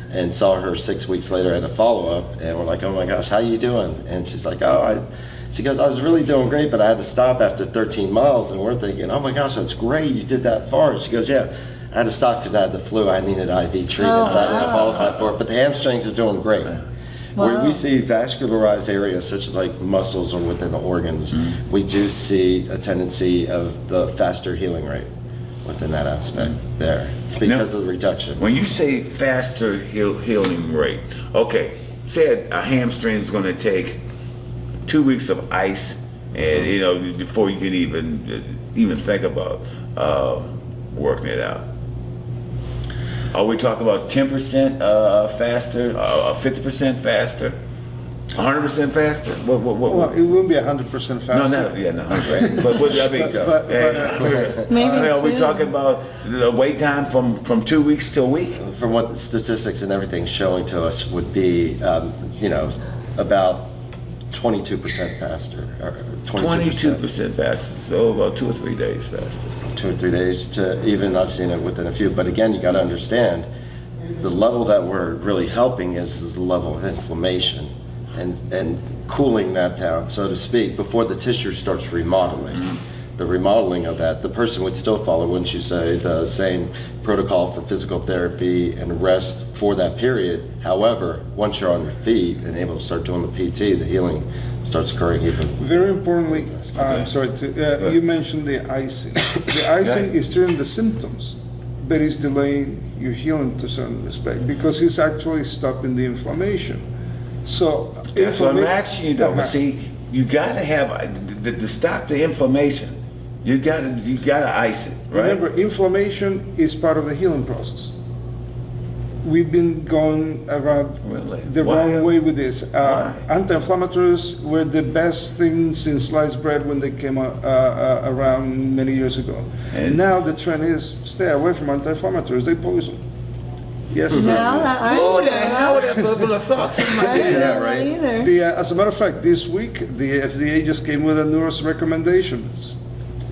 And saw her 6 weeks later at a follow-up, and we're like, oh my gosh, how you doing? And she's like, she goes, I was really doing great, but I had to stop after 13 miles. And we're thinking, oh my gosh, that's great, you did that far. And she goes, yeah, I had to stop because I had the flu. I needed IV treatment, so I didn't qualify for it. But the hamstrings are doing great. Where Wow. we see vascularized areas such as like muscles or within the organs, we do see a tendency of the faster healing rate within that aspect there because of the reduction. When you say faster healing rate, okay, say a hamstring is going to take 2 weeks of ice, and you know before you can even think about working it out. Are we talking about 10% faster, 50% faster, 100% faster? What? Well, it won't be 100% faster. No, right. But what I mean, Maybe are we soon. talking about the wait time from 2 weeks to a week? From what the statistics and everything showing to us would be, about 22% faster, or 22%. 22% faster, so about 2 or 3 days faster. 2 or 3 days to even, I've seen it within a few. But again, you got to understand, the level that we're really helping is the level of inflammation and cooling that down, so to speak, before the tissue starts remodeling. The remodeling of that, the person would still follow, wouldn't you say, the same protocol for physical therapy and rest for that period. However, once you're on your feet and able to start doing the PT, the healing starts occurring even. Very importantly, you mentioned the icing. The icing is during the symptoms, but it's delaying your healing to a certain respect because it's actually stopping the inflammation. So That's what I'm asking you though. But see, you gotta have to stop the inflammation. You gotta ice it, right? Remember, inflammation is part of the healing process. We've been going around Really? the Why? wrong way with this. Why? Anti-inflammatories were the best thing since sliced bread when they came around many years ago. And- Now the trend is stay away from anti-inflammatories. They poison. Yes. Now that I Who know the hell would have thought something like I didn't that? know that either. As a matter of fact, this week the FDA just came with a newest recommendation.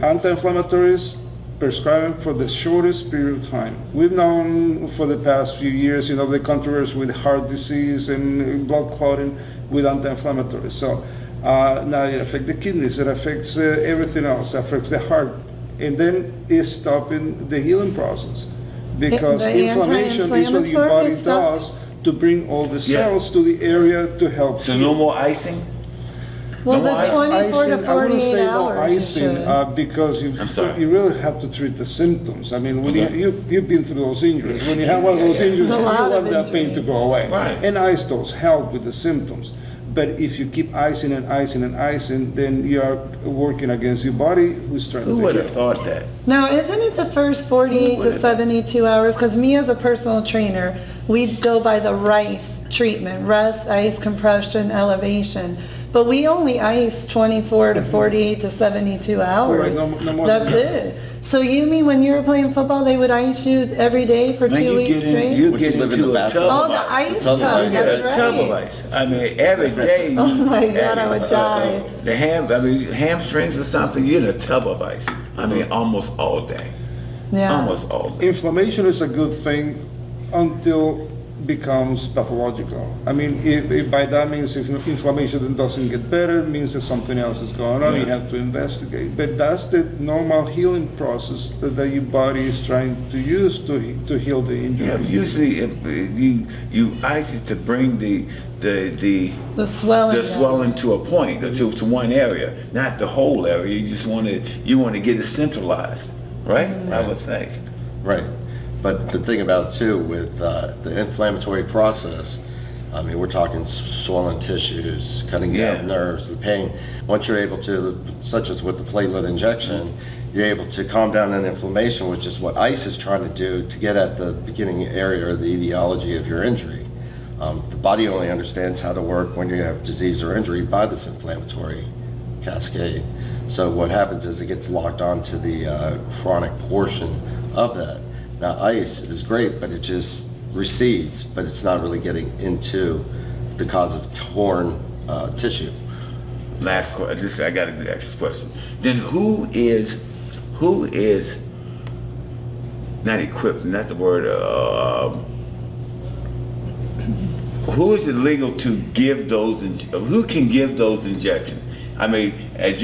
Anti-inflammatories prescribing for the shortest period of time. We've known for the past few years, the controversy with heart disease and blood clotting with anti-inflammatories. So now it affects the kidneys, it affects everything else, it affects the heart, and then it's stopping the healing process because The inflammation is what your body anti-inflammatory stuff? does to bring all the cells to the area to help. So heal. no more icing? Well, No the ice- 24 to Icing, I wouldn't 48 say no hours. you icing should. because I'm sorry. you really have to treat the symptoms. I mean, when Okay. you've been through those injuries. When you have one of those injuries, A you lot of want that pain to injury. go away. Right. And ice does help with the symptoms. But if you keep icing and icing and icing, then you are working against your body, who's trying Who to would heal. have thought that? Now, isn't it the first 48 to 72 hours? Because me as a personal trainer, we'd go by the RICE treatment, rest, ice, compression, elevation. But we only ice 24 to 48 to 72 hours. no more That's than it. So you mean when you were playing football, they would ice you every day for Man, 2 you weeks get straight? you Would you get live in into the a bathtub? tub Oh, of the ice. ice tub of tub, ice. that's A tub of right. ice. I mean, every day. Oh my God, I would die. The hamstrings or something, you're in a tub of ice. I mean, almost all day. Yeah. Almost all day. Inflammation is a good thing until becomes pathological. I mean, if by that means if inflammation doesn't get better, it means that something else is going on. You Yeah. have to investigate. But that's the normal healing process that your body is trying to use to heal the injury. Yeah, usually if you ice it to bring the The swelling. the swelling to a point, to one area, not the whole area. You just want to get it centralized, right? I would think. Right. But the thing about too with the inflammatory process, I mean, we're talking swollen tissues, cutting Yeah. down nerves, the pain. Once you're able to, such as with the platelet injection, you're able to calm down that inflammation, which is what ice is trying to do to get at the beginning area or the etiology of your injury. The body only understands how to work when you have disease or injury by this inflammatory cascade. So what happens is it gets locked onto the chronic portion of that. Now ice is great, but it just recedes, but it's not really getting into the cause of torn tissue. Last question. I got to ask this question. Then who is not equipped? Not the word. Who is it legal to give those? Who can give those injections? I mean, as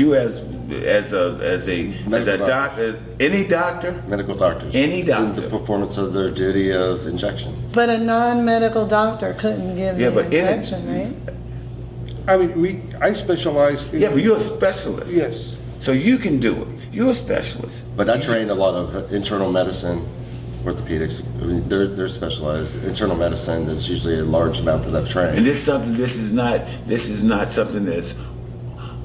as a doctor, any doctor? Medical doctors. Any It's in doctor. the performance of their duty of injection. But a non-medical doctor couldn't give Yeah, the but any- injection, right? I mean, I specialize in... Yeah, but you're a specialist. Yes. So you can do it. You're a specialist. But I trained a lot of internal medicine, orthopedics. I mean, they're specialized. Internal medicine is usually a large amount that I've trained. And this is not something that's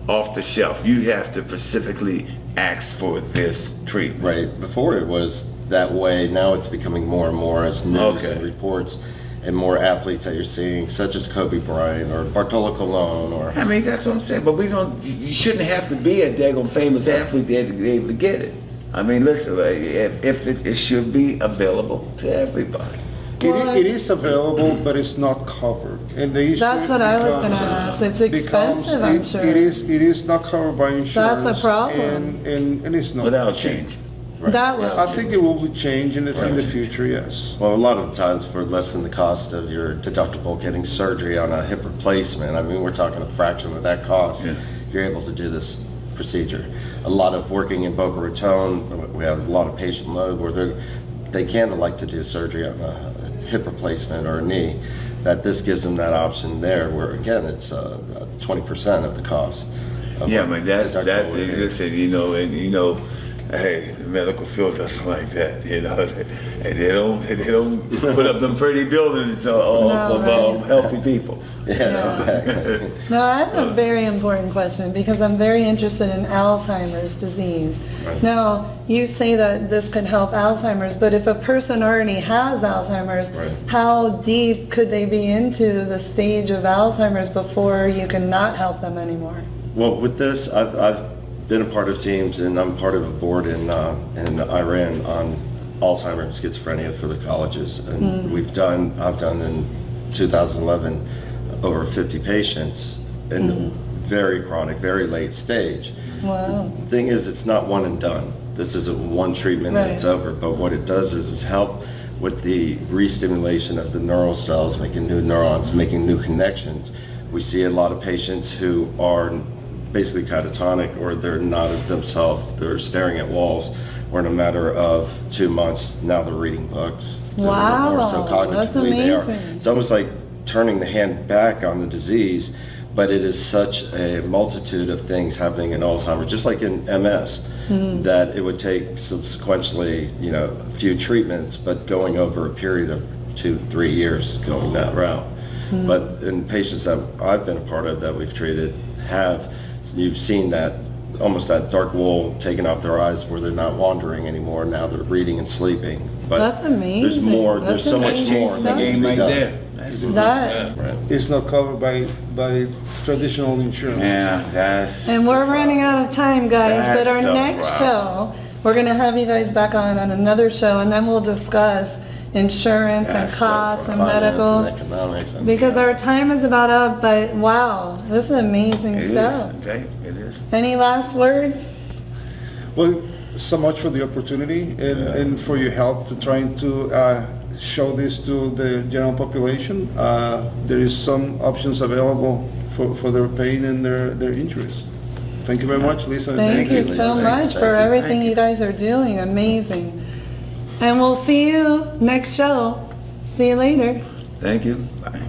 off the shelf. You have to specifically ask for this treatment. Right. Before it was that way. Now it's becoming more and more as news Okay. and reports and more athletes that you're seeing, such as Kobe Bryant or Bartolo Colon or... I mean, that's what I'm saying. But you shouldn't have to be a daggone famous athlete to be able to get it. I mean, listen, if it should be available to everybody. It is available, but it's not covered. And the issue That's what I was gonna becomes- ask. It's expensive, I'm sure. It is not covered by insurance. That's a problem. And it's not. Without change. That will. I think it will be changed in the future, yes. Well, a lot of the times for less than the cost of your deductible getting surgery on a hip replacement, I mean, we're talking a fraction of that cost. Yeah. You're able to do this procedure. A lot of working in Boca Raton, we have a lot of patient load where they can like to do surgery on a hip replacement or a knee, that this gives them that option there where, again, it's 20% of the cost. Yeah, man, that's deductible would be. listen, hey, the medical field doesn't like that, and they don't put up them pretty buildings of right. healthy people. Yeah, exactly. Now, I have a very important question because I'm very interested in Alzheimer's disease. Right. Now, you say that this could help Alzheimer's, but if a person already has Alzheimer's, Right. how deep could they be into the stage of Alzheimer's before you can not help them anymore? Well, with this, I've been a part of teams, and I'm part of a board in Iran on Alzheimer's and schizophrenia for the colleges, and I've done in 2011 over 50 patients in very chronic, very late stage. Wow. The thing is, it's not one and done. This isn't one treatment and it's Right. over, but what it does is help with the re-stimulation of the neural cells, making new neurons, making new connections. We see a lot of patients who are basically catatonic, or they're not of themselves, they're staring at walls, or in a matter of 2 months, now they're reading books. Wow, Or so that's cognitively they are. amazing. It's almost like turning the hand back on the disease, but it is such a multitude of things happening in Alzheimer's, just like in MS, that it would take subsequently, a few treatments, but going over a period of 2-3 years going that route. But in patients that I've been a part of that we've treated you've seen that almost that dark wool taken off their eyes where they're not wandering anymore. Now they're reading and sleeping. But That's amazing. there's more. That's There's so much amazing more that stuff. needs to Game be right done. there. That, Right. It's not covered by traditional insurance. Yeah, that's. and we're running out of time, guys, but That's our the next problem. show, we're gonna have you guys back on another show, and then we'll discuss insurance and That's the costs and Finance medical. and economics. And Because our time is about up, but wow, this is amazing It is, stuff. okay, it is. Any last words? Well, so much for the opportunity and for your help to trying to show this to the general population. There is some options available for their pain and their injuries. Thank you very much, Lisa. Thank you Lisa. so much for everything you guys are doing. Amazing. And we'll see you next show. See you later. Thank you. Bye.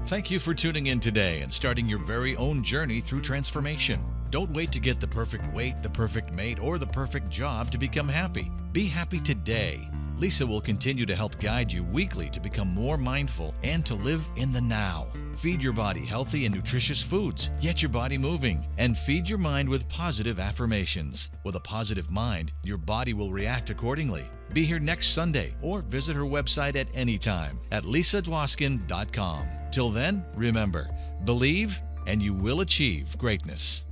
Thank you for tuning in today and starting your very own journey through transformation. Don't wait to get the perfect weight, the perfect mate, or the perfect job to become happy. Be happy today. Lisa will continue to help guide you weekly to become more mindful and to live in the now. Feed your body healthy and nutritious foods. Get your body moving and feed your mind with positive affirmations. With a positive mind, your body will react accordingly. Be here next Sunday or visit her website at any time at lisadwoskin.com. Till then, remember, believe and you will achieve greatness.